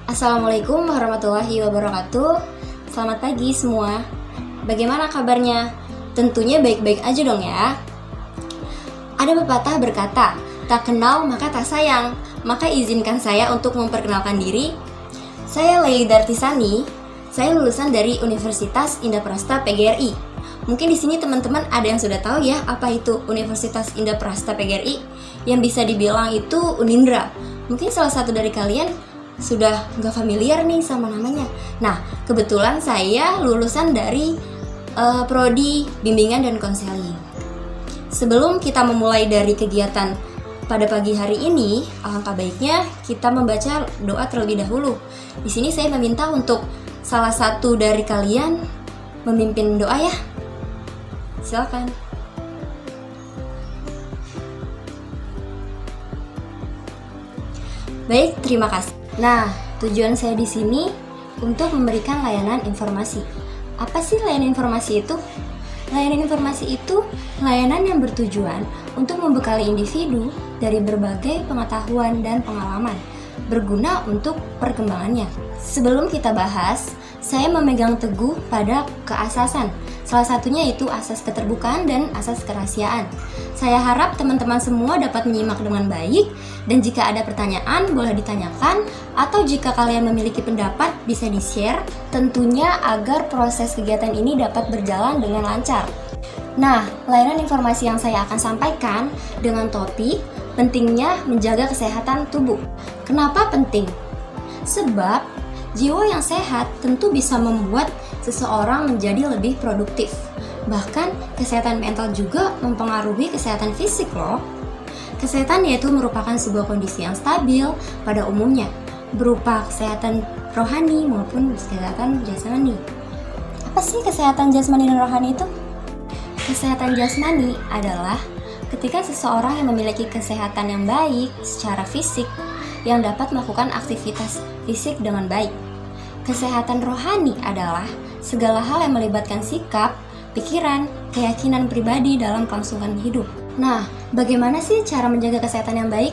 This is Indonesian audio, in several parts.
Assalamualaikum warahmatullahi wabarakatuh. Selamat pagi semua. Bagaimana kabarnya? Tentunya baik-baik aja dong ya. Ada pepatah berkata, tak kenal maka tak sayang. Maka izinkan saya untuk memperkenalkan diri. Saya Leili Dartisani. Saya lulusan dari Universitas Indah Prasta PGRI. Mungkin di sini teman-teman ada yang sudah tahu ya apa itu Universitas Indah Prasta PGRI, yang bisa dibilang itu Unindra. Mungkin salah satu dari kalian sudah nggak familiar nih sama namanya. Nah, kebetulan saya lulusan dari Prodi Bimbingan dan Konseling. Sebelum kita memulai dari kegiatan pada pagi hari ini, alangkah baiknya kita membaca doa terlebih dahulu. Di sini saya meminta untuk salah satu dari kalian memimpin doa ya. Silakan. Baik, terima kasih. Nah, tujuan saya di sini untuk memberikan layanan informasi. Apa sih layanan informasi itu? Layanan informasi itu layanan yang bertujuan untuk membekali individu dari berbagai pengetahuan dan pengalaman, berguna untuk perkembangannya. Sebelum kita bahas, saya memegang teguh pada keasasan. Salah satunya itu asas keterbukaan dan asas kerahasiaan. Saya harap teman-teman semua dapat menyimak dengan baik, dan jika ada pertanyaan boleh ditanyakan, atau jika kalian memiliki pendapat bisa di-share, tentunya agar proses kegiatan ini dapat berjalan dengan lancar. Nah, layanan informasi yang saya akan sampaikan dengan topik pentingnya menjaga kesehatan tubuh. Kenapa penting? Sebab jiwa yang sehat tentu bisa membuat seseorang menjadi lebih produktif. Bahkan kesehatan mental juga mempengaruhi kesehatan fisik loh. Kesehatan yaitu merupakan sebuah kondisi yang stabil pada umumnya, berupa kesehatan rohani maupun kesehatan jasmani. Apa sih kesehatan jasmani dan rohani itu? Kesehatan jasmani adalah ketika seseorang yang memiliki kesehatan yang baik secara fisik, yang dapat melakukan aktivitas fisik dengan baik. Kesehatan rohani adalah segala hal yang melibatkan sikap, pikiran, keyakinan pribadi dalam kelangsungan hidup. Nah, bagaimana sih cara menjaga kesehatan yang baik?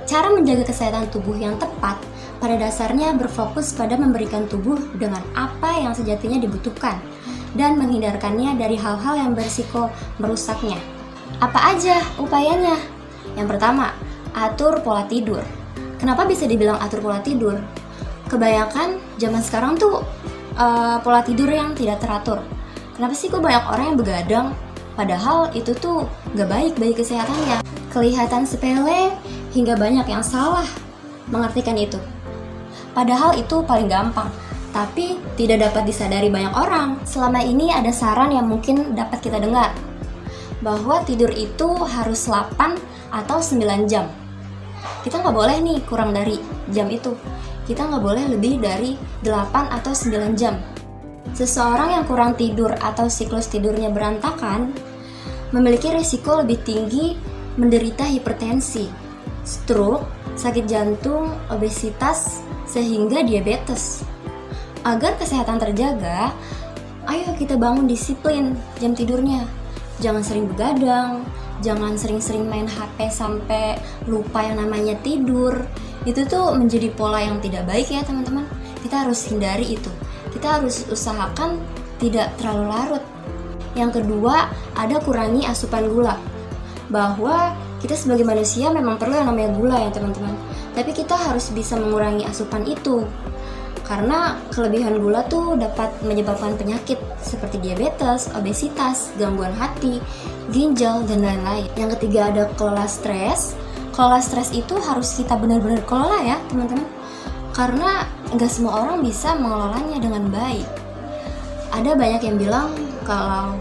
Cara menjaga kesehatan tubuh yang tepat pada dasarnya berfokus pada memberikan tubuh dengan apa yang sejatinya dibutuhkan dan menghindarkannya dari hal-hal yang berisiko merusaknya. Apa aja upayanya? Yang pertama, atur pola tidur. Kenapa bisa dibilang atur pola tidur? Kebanyakan zaman sekarang tuh pola tidur yang tidak teratur. Kenapa sih kok banyak orang yang begadang? Padahal itu tuh gak baik bagi kesehatannya. Kelihatan sepele hingga banyak yang salah mengartikan itu. Padahal itu paling gampang, tapi tidak dapat disadari banyak orang. Selama ini ada saran yang mungkin dapat kita dengar, bahwa tidur itu harus 8 atau 9 jam. Kita nggak boleh nih kurang dari jam itu. Kita nggak boleh lebih dari 8 atau 9 jam. Seseorang yang kurang tidur atau siklus tidurnya berantakan memiliki risiko lebih tinggi menderita hipertensi, stroke, sakit jantung, obesitas, sehingga diabetes. Agar kesehatan terjaga, ayo kita bangun disiplin jam tidurnya. Jangan sering begadang, jangan sering-sering main HP sampai lupa yang namanya tidur. Itu tuh menjadi pola yang tidak baik ya teman-teman. Kita harus hindari itu. Kita harus usahakan tidak terlalu larut. Yang kedua, ada kurangi asupan gula. Bahwa kita sebagai manusia memang perlu yang namanya gula ya teman-teman. Tapi kita harus bisa mengurangi asupan itu. Karena kelebihan gula tuh dapat menyebabkan penyakit seperti diabetes, obesitas, gangguan hati, ginjal, dan lain-lain. Yang ketiga ada kelola stres. Kelola stres itu harus kita benar-benar kelola ya teman-teman. Karena nggak semua orang bisa mengelolanya dengan baik. Ada banyak yang bilang kalau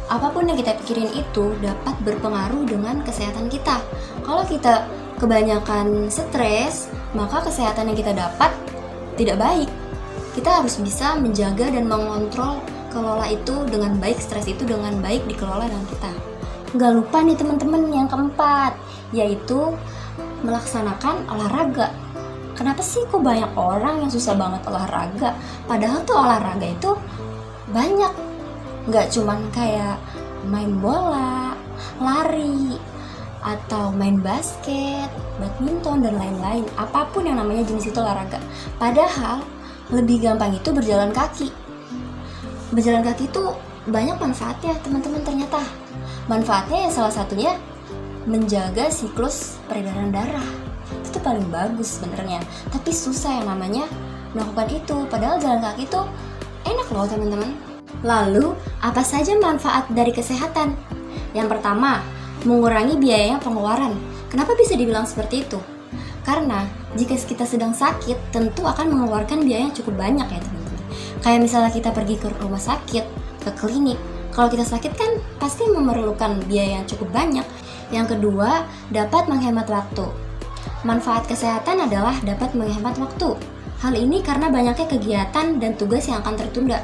apapun yang kita pikirin itu dapat berpengaruh dengan kesehatan kita. Kalau kita kebanyakan stres, maka kesehatan yang kita dapat tidak baik. Kita harus bisa menjaga dan mengontrol kelola itu dengan baik, stres itu dengan baik dikelola dengan kita. Nggak lupa nih teman-teman yang keempat, yaitu melaksanakan olahraga. Kenapa sih kok banyak orang yang susah banget olahraga? Padahal tuh olahraga itu banyak. Nggak cuman kayak main bola, lari, atau main basket, badminton, dan lain-lain. Apapun yang namanya jenis itu olahraga. Padahal lebih gampang itu berjalan kaki. Berjalan kaki itu banyak manfaatnya teman-teman ternyata. Manfaatnya ya salah satunya menjaga siklus peredaran darah. Itu paling bagus sebenarnya. Tapi susah yang namanya melakukan itu. Padahal jalan kaki itu enak loh teman-teman. Lalu apa saja manfaat dari kesehatan? Yang pertama, mengurangi biaya pengeluaran. Kenapa bisa dibilang seperti itu? Karena jika kita sedang sakit, tentu akan mengeluarkan biaya yang cukup banyak ya teman-teman. Kayak misalnya kita pergi ke rumah sakit, ke klinik. Kalau kita sakit kan pasti memerlukan biaya yang cukup banyak. Yang kedua, dapat menghemat waktu. Manfaat kesehatan adalah dapat menghemat waktu. Hal ini karena banyaknya kegiatan dan tugas yang akan tertunda.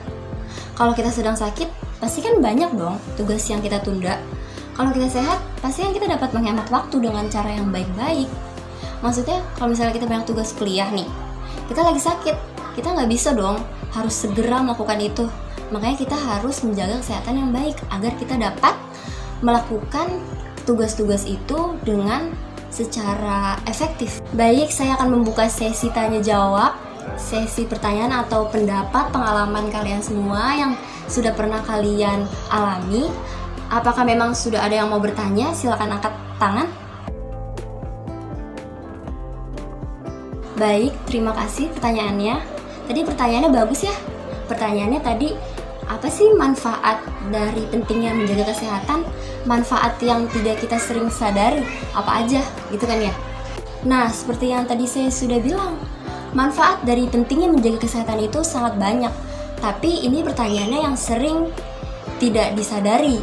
Kalau kita sedang sakit, pasti kan banyak dong tugas yang kita tunda. Kalau kita sehat, pasti kan kita dapat menghemat waktu dengan cara yang baik-baik. Maksudnya, kalau misalnya kita banyak tugas kuliah nih, kita lagi sakit, kita nggak bisa dong harus segera melakukan itu. Makanya kita harus menjaga kesehatan yang baik agar kita dapat melakukan tugas-tugas itu dengan secara efektif. Baik, saya akan membuka sesi tanya jawab, sesi pertanyaan atau pendapat pengalaman kalian semua yang sudah pernah kalian alami. Apakah memang sudah ada yang mau bertanya? Silakan angkat tangan. Baik, terima kasih pertanyaannya. Tadi pertanyaannya bagus ya. Pertanyaannya tadi, apa sih manfaat dari pentingnya menjaga kesehatan? Manfaat yang tidak kita sering sadari, apa aja gitu kan ya? Nah, seperti yang tadi saya sudah bilang, manfaat dari pentingnya menjaga kesehatan itu sangat banyak. Tapi ini pertanyaannya yang sering tidak disadari,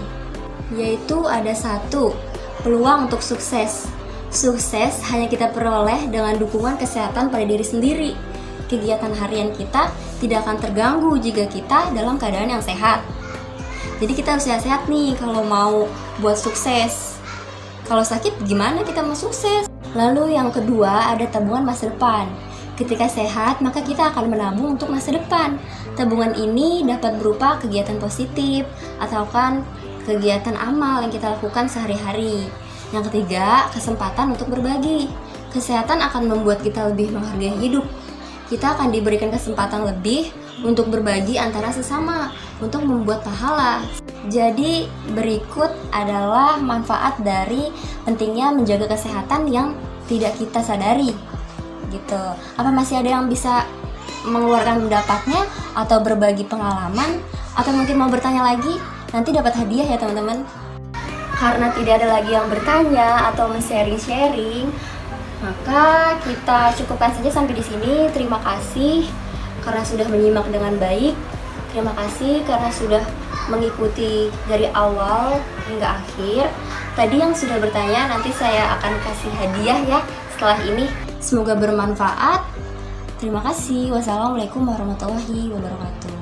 yaitu ada satu, peluang untuk sukses. Sukses hanya kita peroleh dengan dukungan kesehatan pada diri sendiri. Kegiatan harian kita tidak akan terganggu jika kita dalam keadaan yang sehat. Jadi kita harus sehat-sehat nih kalau mau buat sukses. Kalau sakit gimana kita mau sukses? Lalu yang kedua ada tabungan masa depan. Ketika sehat maka kita akan menabung untuk masa depan. Tabungan ini dapat berupa kegiatan positif atau kan kegiatan amal yang kita lakukan sehari-hari. Yang ketiga, kesempatan untuk berbagi. Kesehatan akan membuat kita lebih menghargai hidup. Kita akan diberikan kesempatan lebih untuk berbagi antara sesama, untuk membuat pahala. Jadi berikut adalah manfaat dari pentingnya menjaga kesehatan yang tidak kita sadari. Gitu. Apa masih ada yang bisa mengeluarkan pendapatnya atau berbagi pengalaman atau mungkin mau bertanya lagi? Nanti dapat hadiah ya teman-teman. Karena tidak ada lagi yang bertanya atau men-sharing-sharing, maka kita cukupkan saja sampai di sini. Terima kasih karena sudah menyimak dengan baik. Terima kasih karena sudah mengikuti dari awal hingga akhir. Tadi yang sudah bertanya nanti saya akan kasih hadiah ya setelah ini. Semoga bermanfaat. Terima kasih. Wassalamualaikum warahmatullahi wabarakatuh.